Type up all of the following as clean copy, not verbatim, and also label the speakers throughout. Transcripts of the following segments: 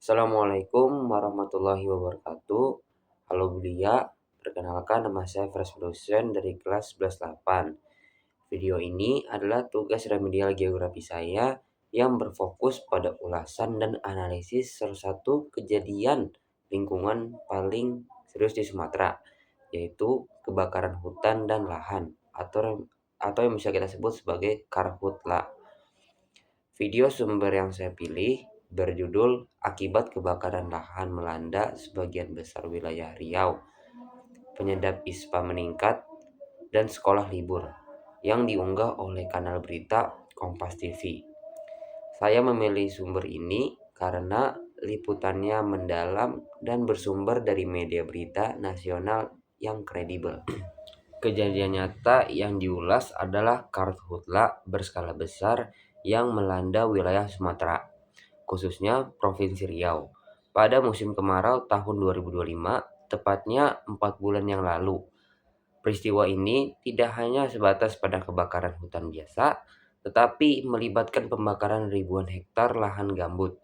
Speaker 1: Assalamualaikum warahmatullahi wabarakatuh. Halo Bulia, perkenalkan nama saya Fresh Dosen dari kelas 11-8. Video ini adalah tugas remedial geografi saya yang berfokus pada ulasan dan analisis salah satu kejadian lingkungan paling serius di Sumatera, yaitu kebakaran hutan dan lahan atau yang bisa kita sebut sebagai karhutla. Video sumber yang saya pilih berjudul "Akibat Kebakaran Lahan Melanda Sebagian Besar Wilayah Riau, Penyedap ISPA Meningkat, dan Sekolah Libur", yang diunggah oleh kanal berita Kompas TV. Saya memilih sumber ini karena liputannya mendalam dan bersumber dari media berita nasional yang kredibel. Kejadian nyata yang diulas adalah karhutla berskala besar yang melanda wilayah Sumatera, khususnya Provinsi Riau, pada musim kemarau tahun 2025, tepatnya 4 bulan yang lalu. Peristiwa ini tidak hanya sebatas pada kebakaran hutan biasa, tetapi melibatkan pembakaran ribuan hektar lahan gambut.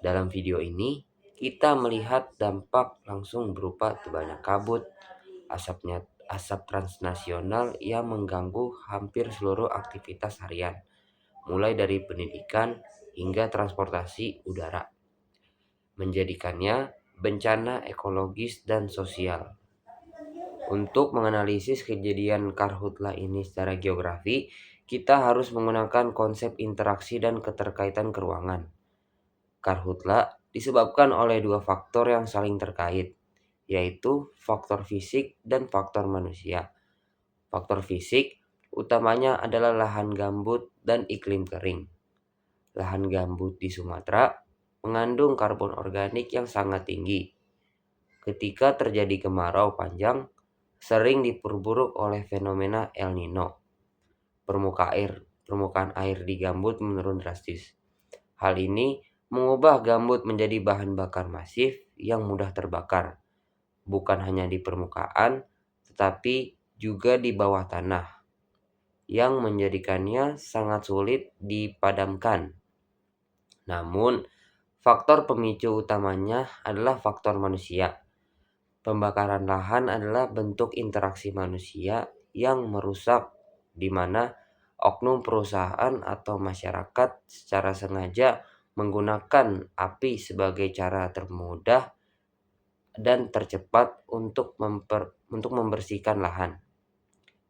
Speaker 1: Dalam video ini, kita melihat dampak langsung berupa tebalnya kabut, asap transnasional yang mengganggu hampir seluruh aktivitas harian, mulai dari pendidikan hingga transportasi udara, menjadikannya bencana ekologis dan sosial. Untuk menganalisis kejadian karhutla ini secara geografi, kita harus menggunakan konsep interaksi dan keterkaitan keruangan. Karhutla disebabkan oleh dua faktor yang saling terkait, yaitu faktor fisik dan faktor manusia. Faktor fisik utamanya adalah lahan gambut dan iklim kering. Lahan gambut di Sumatera mengandung karbon organik yang sangat tinggi. Ketika terjadi kemarau panjang, sering diperburuk oleh fenomena El Nino. Permukaan air di gambut menurun drastis. Hal ini mengubah gambut menjadi bahan bakar masif yang mudah terbakar, bukan hanya di permukaan, tetapi juga di bawah tanah, yang menjadikannya sangat sulit dipadamkan. Namun, faktor pemicu utamanya adalah faktor manusia. Pembakaran lahan adalah bentuk interaksi manusia yang merusak, di mana oknum perusahaan atau masyarakat secara sengaja menggunakan api sebagai cara termudah dan tercepat untuk membersihkan lahan,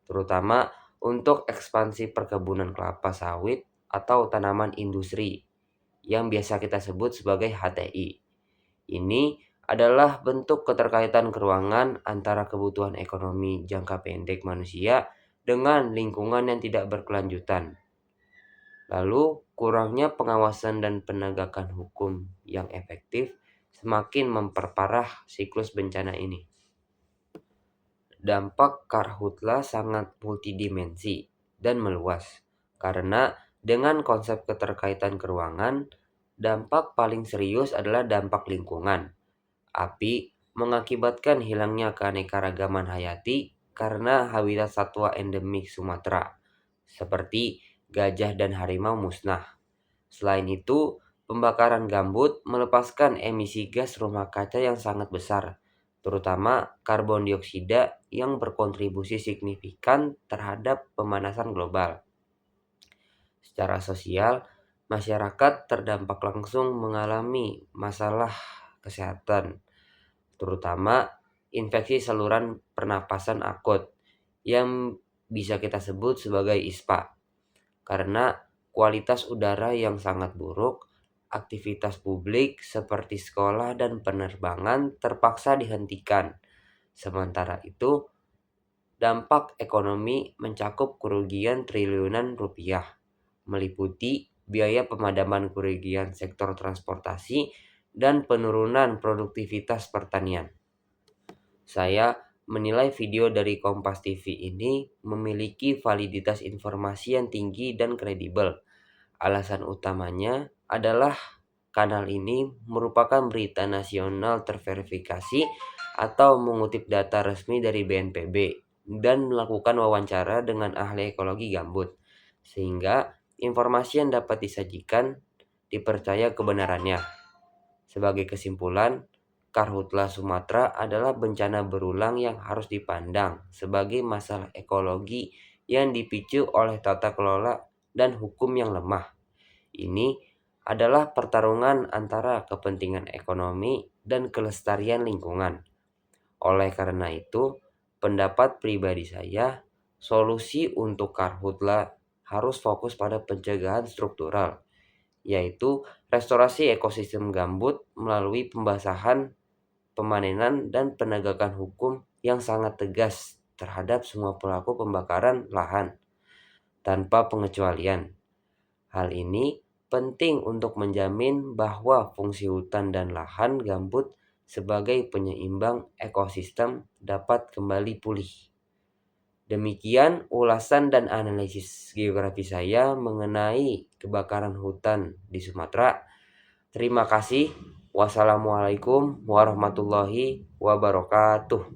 Speaker 1: terutama untuk ekspansi perkebunan kelapa sawit atau tanaman industri yang biasa kita sebut sebagai HTI. Ini adalah bentuk keterkaitan keruangan antara kebutuhan ekonomi jangka pendek manusia dengan lingkungan yang tidak berkelanjutan. Lalu, kurangnya pengawasan dan penegakan hukum yang efektif semakin memperparah siklus bencana ini. Dampak karhutla sangat multidimensi dan meluas, karena dengan konsep keterkaitan keruangan, dampak paling serius adalah dampak lingkungan. Api mengakibatkan hilangnya keanekaragaman hayati karena habitat satwa endemik Sumatera, seperti gajah dan harimau musnah. Selain itu, pembakaran gambut melepaskan emisi gas rumah kaca yang sangat besar, terutama karbon dioksida yang berkontribusi signifikan terhadap pemanasan global. Secara sosial, masyarakat terdampak langsung mengalami masalah kesehatan, terutama infeksi saluran pernapasan akut yang bisa kita sebut sebagai ISPA. Karena kualitas udara yang sangat buruk, aktivitas publik seperti sekolah dan penerbangan terpaksa dihentikan. Sementara itu, dampak ekonomi mencakup kerugian triliunan rupiah, meliputi biaya pemadaman kerugian sektor transportasi dan penurunan produktivitas pertanian. Saya menilai video dari Kompas TV ini memiliki validitas informasi yang tinggi dan kredibel. Alasan utamanya adalah kanal ini merupakan berita nasional terverifikasi atau mengutip data resmi dari BNPB dan melakukan wawancara dengan ahli ekologi gambut, sehingga informasi yang dapat disajikan dipercaya kebenarannya. Sebagai kesimpulan, Karhutla Sumatera adalah bencana berulang yang harus dipandang sebagai masalah ekologi yang dipicu oleh tata kelola dan hukum yang lemah. Ini adalah pertarungan antara kepentingan ekonomi dan kelestarian lingkungan. Oleh karena itu, pendapat pribadi saya, solusi untuk karhutla harus fokus pada pencegahan struktural, yaitu restorasi ekosistem gambut melalui pembasahan, pemanenan, dan penegakan hukum yang sangat tegas terhadap semua pelaku pembakaran lahan tanpa pengecualian. Hal ini penting untuk menjamin bahwa fungsi hutan dan lahan gambut sebagai penyeimbang ekosistem dapat kembali pulih. Demikian ulasan dan analisis geografi saya mengenai kebakaran hutan di Sumatera. Terima kasih. Wassalamualaikum warahmatullahi wabarakatuh.